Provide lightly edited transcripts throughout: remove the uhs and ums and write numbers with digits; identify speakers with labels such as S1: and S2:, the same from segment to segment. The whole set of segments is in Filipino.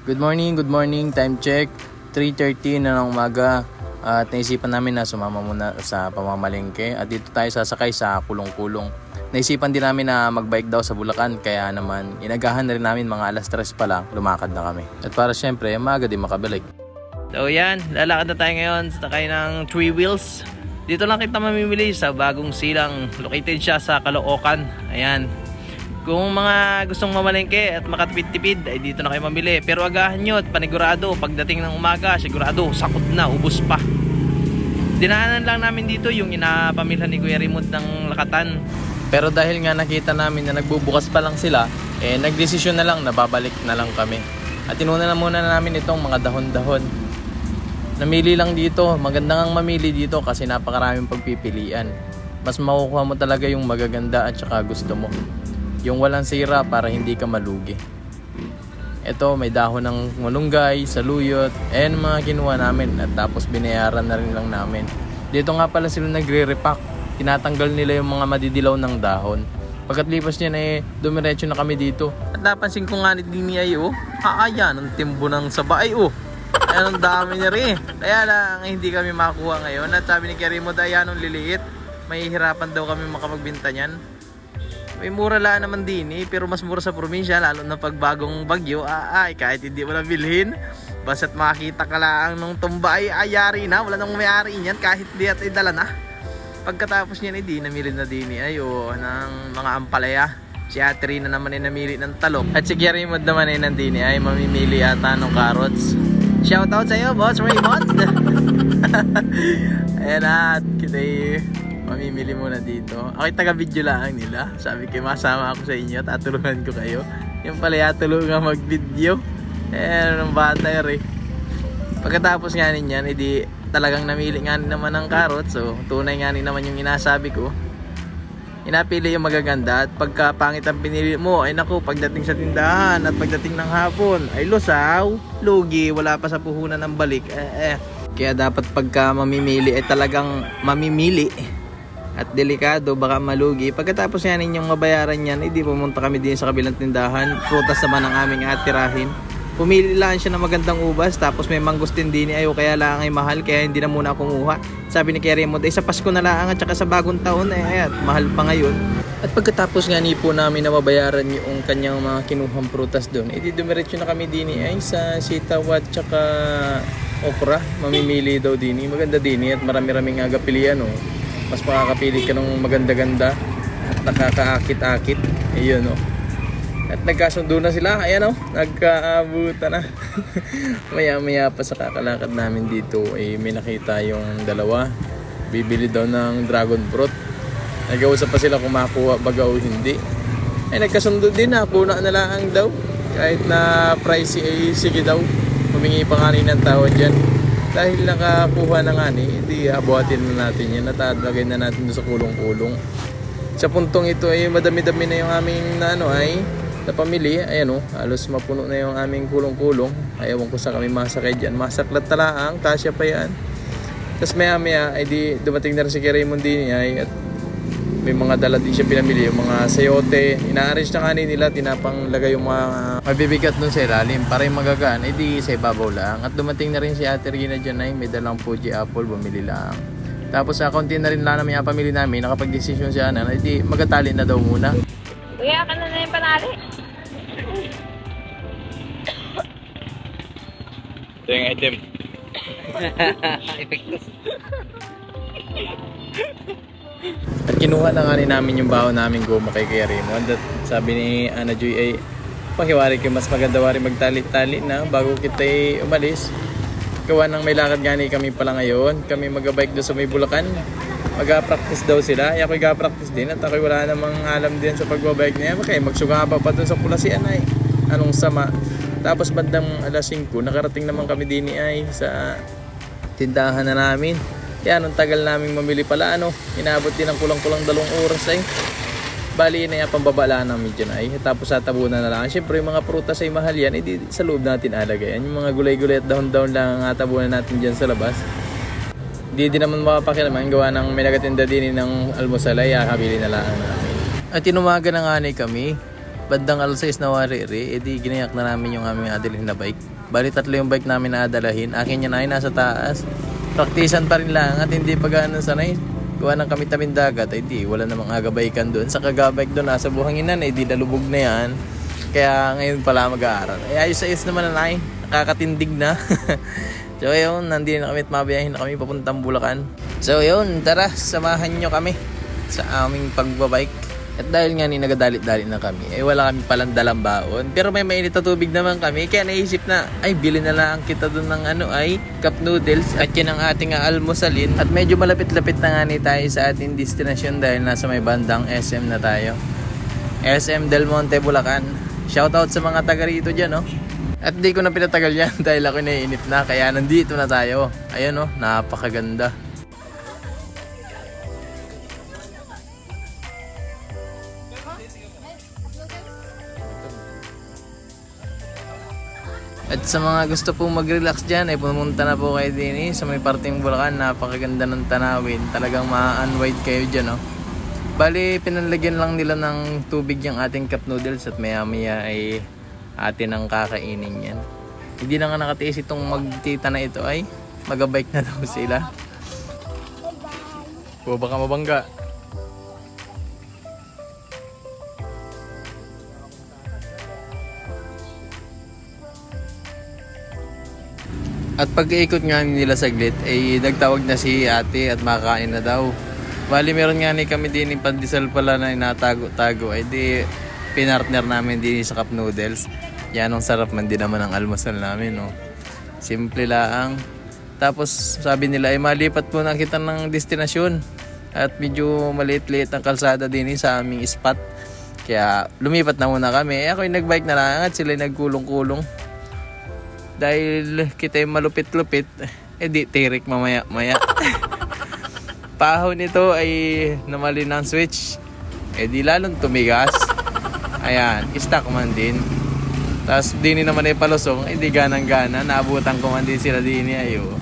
S1: Good morning. Time check, 3:30 na ng umaga. At naisipan namin na sumama muna sa pamamalengke. At dito tayo sasakay sa kulong-kulong. Naisipan din namin na magbike daw sa Bulacan. Kaya naman, inagahan na rin namin mga alas 3 pa lang, lumakad na kami. At para syempre, maaga din makabalik. So yan, lalakad na tayo ngayon. Sakay ng 3 wheels. Dito lang kita mamimili sa Bagong Silang. Located siya sa Caloocan. Ayan. Kung mga gustong mamalengke at makatipid-tipid, ay dito na kayo mamili. Pero agahan nyo at panigurado, pagdating ng umaga, sigurado, sakot na, ubos pa. Dinaanan lang namin dito yung inapamilhan ni Kuya Raymond ng Lakatan. Pero dahil nga nakita namin na nagbubukas pa lang sila, nagdesisyon na lang na babalik na lang kami. At tinuna na muna namin itong mga dahon-dahon. Namili lang dito, maganda ngang mamili dito kasi napakaraming pagpipilian. Mas makukuha mo talaga yung magaganda at saka gusto mo. Yung walang sira para hindi ka malugi. Ito may dahon ng malunggay, saluyot, mga kinuha namin at tapos binayaran na rin lang namin. Dito nga pala sila nagre-repack. Tinatanggal nila yung mga madidilaw ng dahon. Pagkatlipas niyan dumiretso na kami dito. At napansin ko nga ni Dini ayan ang timbo ng sabay Ayan ang dami niya rin. Kaya lang hindi kami makuha ngayon. At sabi ni Kerimo, ayan ang liliit. Mahihirapan daw kami makapagbenta niyan. May mura lang naman din pero mas mura sa probinsya, lalo na pag bagong bagyo, kahit hindi mo na bilhin, basta't makita ka lang nung tumba ayari na, wala nang may-ari niyan kahit di at idala na. Pagkatapos niyan namili na din ng mga ampalaya. Si Ate Rina naman namili ng talong. At si Raymond naman nandini ay mamimili ata ng carrots. Shoutout sa iyo, Boss Raymond. Ayan at kita mamimili muna dito. Ako'y taga-video lang nila. Sabi ko, masama ako sa inyo at atulungan ko kayo. Yung pala tulungan mag-video. Ng bata Pagkatapos nga ninyan, talagang namili nga naman ng carrots. So, tunay nga naman yung inasabi ko. Inapili yung magaganda at pagka pangit ang pinili mo, naku, pagdating sa tindahan at pagdating ng hapon, ay lusaw, lugi, wala pa sa puhunan ng balik. Kaya dapat pagka mamimili, talagang mamimili. At delikado, baka malugi. Pagkatapos yan ninyong mabayaran yan, hindi pumunta kami din sa kabilang tindahan. Prutas naman ang aming atirahin. Pumili lang siya ng magandang ubas, tapos may mangustin din kaya lang ay mahal, kaya hindi na muna kumuha. Sabi ni Kuya Raymond, sa Pasko na lang at saka sa bagong taon, at mahal pa ngayon. At pagkatapos nga po namin na mabayaran yung kanyang mga kinuhang prutas doon, dumiretso na kami din sa sitaw at saka okra. Mamimili daw din. Maganda din at marami-raming agapilian Mas makakapili ka ng maganda-ganda at nakakaakit-akit. Ayun At nagkasundo na sila. Ayan nagkaabutan na. Maya-maya pa sa kakalakad namin dito may nakita yung dalawa. Bibili daw ng dragon fruit. Nag-uusap pa sila kung makuha baga o hindi. Nagkasundo din na. Kuna na lang daw. Kahit na pricey sige daw. Humingi pa nga rin ng tawad dyan. Dahil nakakuha na nga hindi abuhatin na natin yan at lagay na natin doon sa kulong-kulong. Sa puntong ito madami-dami na yung aming na pamili. Ayan halos mapuno na yung aming kulong-kulong. Ayaw ko sa kami masakay dyan. Masaklat talaang, tasya pa yan. Tapos maya-maya dumating na rin si Raymond din at may mga dala din siya pinamili, yung mga sayote. Ina-arrange na kanin nila, tinapang lagay yung mga mabibigat dun sa ilalim para yung magagaan, sa ibabaw lang. At dumating na rin si Ate Rina dyan may dalang Fuji apple, bumili lang. Tapos sa konti na rin lang namin yung pamili namin, nakapag-desisyon siya magatali na daw muna.
S2: Kuya, ano na yung panali?
S1: Ito yung item.
S2: Epektos.
S1: At kinuha na nga namin yung baho namin goma kay Kuya Raymond. At sabi ni Ana Joy pakiwari kayo, mas maganda wari magtali-tali na bago kita umalis. Gawa ng may lakad gani kami pala ngayon. Kami mag-bike doon sa may Bulacan. Mag-practice daw sila. Ako'y ga-practice din at ako'y wala namang alam din sa pagbabike niya. Okay, magsugaba pa doon sa Pulasian anong sama. Tapos bandang alas 5 nakarating naman kami din sa tindahan na namin. Kaya anong tagal naming mamili pala inaabot din ng kulang-kulang 2 oras Bali na yung pambabala namin dyan tapos tatabunan na lang. Siyempre yung mga prutas mahal yan, sa loob natin alagayan. Yung mga gulay-gulay at dahon-dahon lang tabunan natin dyan sa labas. Hindi din naman mapapakilaman gawa ng may nagatinda din ng almusal kabili na lang namin. At tinumaga na nga kami bandang alas 6 na wariri, edi ginayak na namin yung aming adalhin na bike. Bali 3 yung bike namin na adalahin. Akin yan ay nasa taas. Praktisan pa rin lang at hindi pa ganun sanay. Gawa ng kami tabing dagat, ay di wala namang agabaykan doon. Sa kagabike doon nasa buhanginan, ay di dalubog na yan. Kaya ngayon pala mag-aaral. Ay ayos-ayos naman na ay. Nakakatindig na. So yun, nandito na kami at mabiyahin na kami papuntang Bulacan. So yun, tara, samahan nyo kami sa aming pagbabike. At dahil nga ni nagadalit-dalit na kami, ay wala kami palang dalang baon. Pero may mainit na tubig naman kami. Kaya naisip na, ay bili na lang kita doon ng cup noodles. At yan ang ating almusalin. At medyo malapit-lapit na nga ni tayo sa ating destinasyon dahil nasa may bandang SM na tayo. SM Del Monte, Bulacan. Shoutout sa mga taga rito dyan, no? At di ko na pinatagal yan dahil ako naiinip na. Kaya nandito na tayo. Ayan, no? Napakaganda. At sa mga gusto pong mag-relax dyan, ay pumunta na po kayo din sa may parting Bulacan. Napakaganda ng tanawin. Talagang ma-unwind kayo dyan, no? Bali, pinalagyan lang nila ng tubig yung ating cup noodles at maya-maya ay atin ang kakainin yan. Hindi na nga nakatiis itong magtita na ito ay mag-bike na daw sila. O baka mabangga. At pag-iikot nga nila saglit ay nagtawag na si ate at makakain na daw. Bali meron nga ni kami din yung pandesal pala na inatago-tago ay di pinartner namin din sa cup noodles. Yan ang sarap man din naman ang almusal namin, no. Simple lang. Tapos sabi nila ay malipat po na kita ng destinasyon. At medyo maliit-liit ang kalsada din sa aming spot. Kaya lumipat na muna kami. Ako yung nagbike na lang at sila yung nagkulong-kulong. Dahil kita yung malupit-lupit, di tirik mamaya-maya. Pahon nito ay namali ng switch. Di lalong tumigas. Ayan, stock man din. Tapos dini naman ay palusong, di ganang-gana. Naabutan ko man din sila dini ayo.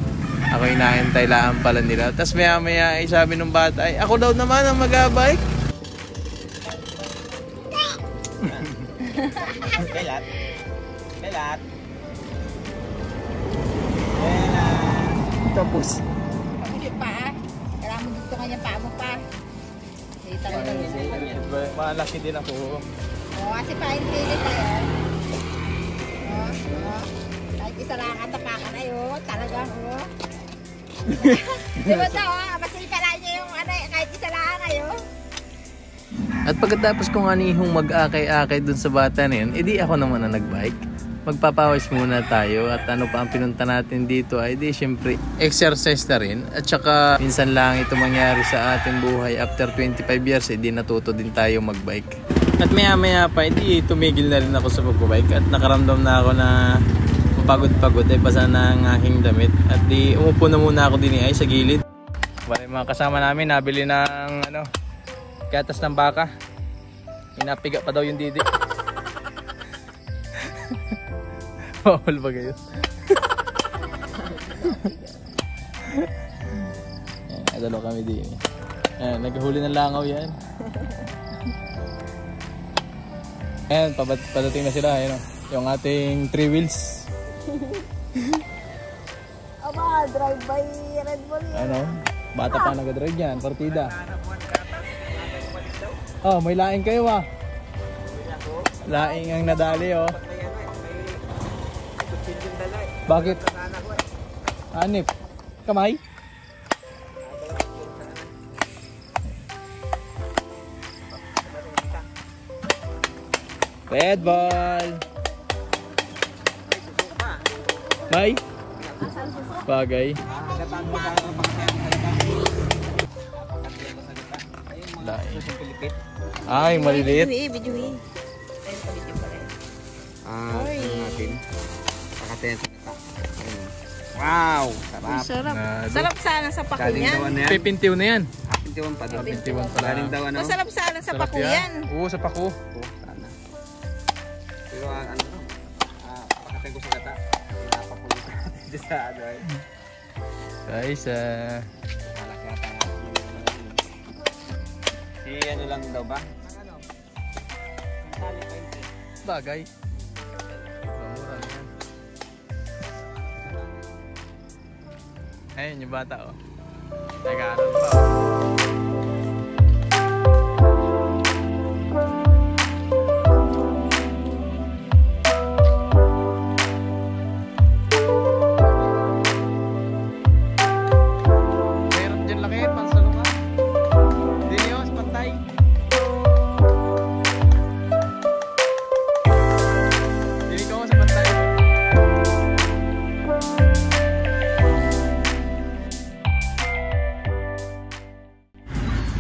S1: Ako inaantay lang pala nila. Tapos maya-maya ay sabi ng bata, ay ako daw naman ang mag-bike.
S3: Belat. Belat.
S1: Tapos
S2: Pagkakit pa kailangan mo dito kanya pa mo pa. Hindi talaga yun.
S1: malaki din ako.
S2: Kasi paintilit tayo. Kahit isa lang ang tapakan ayo. Talagang Diba ito masika lang niya yung kahit isa lang ayo.
S1: At pagkatapos kong anihong mag-akay-akay dun sa bata na yun, edi ako naman na nagbike. Magpapawis muna tayo at ano pa ang pinunta natin dito ay di syempre exercise na rin. At saka minsan lang ito mangyari sa ating buhay after 25 years, edi natuto din tayo magbike. At maya pa, edi tumigil na rin ako sa pagbabike at nakaramdam na ako na mapagod-pagod ay basa na ang aking damit. At di umupo na muna ako din ay sa gilid. Bale mga kasama namin nabili ng gatas ng baka. Inapiga pa daw yung didi. Bawal ba kayo? Adalo kami din. Naghahuli ng langaw yan. Ayan, padating na sila. Ayan, yung ating 3 wheels.
S2: Aba, drive by Red Bull yun.
S1: Ano? Bata pa nag-drive yan. Partida. Oh, may laing kayo ah. Laing ang nadali oh. Bakit? Anip? Kamay? Red ball! May? Bagay. Ay, maliliit.
S2: Bijuhi.
S3: Natin. Pakaten. Wow! Sarap.
S2: Sarap.
S1: Nado.
S2: Sarap sana sa pako
S3: Galing daw
S2: yan.
S3: ano yan?
S1: Pipintiw na yan.
S3: Pintiwan pa daw.
S1: Pintiwan pala.
S3: Galing daw ano?
S2: Masarap sana sa
S1: Sarap
S2: pako yan.
S1: Oo, sa pako.
S3: Oo, sana. Pero ano? Pakaten ko sa gata. Pinapapulis natin dito sa ano eh.
S1: Guys,
S3: Malaki ata nga. Si ano lang daw ba? Ano? Tali pa yun.
S1: Bagay. Mura na yan. Ayun yung bata oh. Nag-aaral pa oh.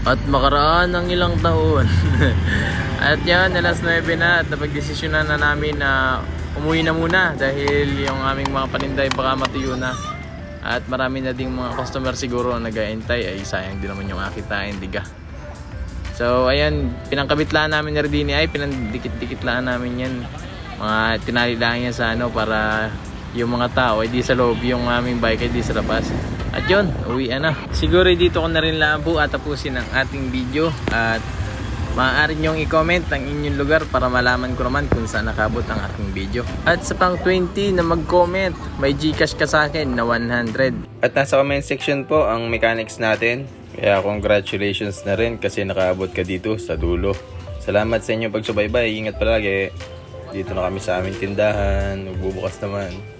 S1: At makaraan ng ilang taon. At yan, alas 9 na at napagdesisyonan na namin na umuwi na muna dahil yung aming mga paninday baka matuyo na. At marami na ding mga customer siguro na nag-aantay, ay sayang din naman yung akitain, diga. So ayan, pinangkabitlaan namin na rin ay pinandikit-dikitlaan namin yan. Mga tinalilaan yan sa ano para yung mga tao ay di sa loob, yung aming bike ay di sa labas. At yun, uwi na. Siguro dito ko na rin labo at tapusin ang ating video. At maaari nyong i-comment ang inyong lugar para malaman ko naman kung saan nakabot ang aking video. At sa pang 20 na mag-comment, may Gcash ka sa akin na 100. At nasa comment section po ang mechanics natin. Kaya congratulations na rin kasi nakaabot ka dito sa dulo. Salamat sa inyong pagsubaybay. Ingat palagi. Dito na kami sa aming tindahan. Magbubukas naman.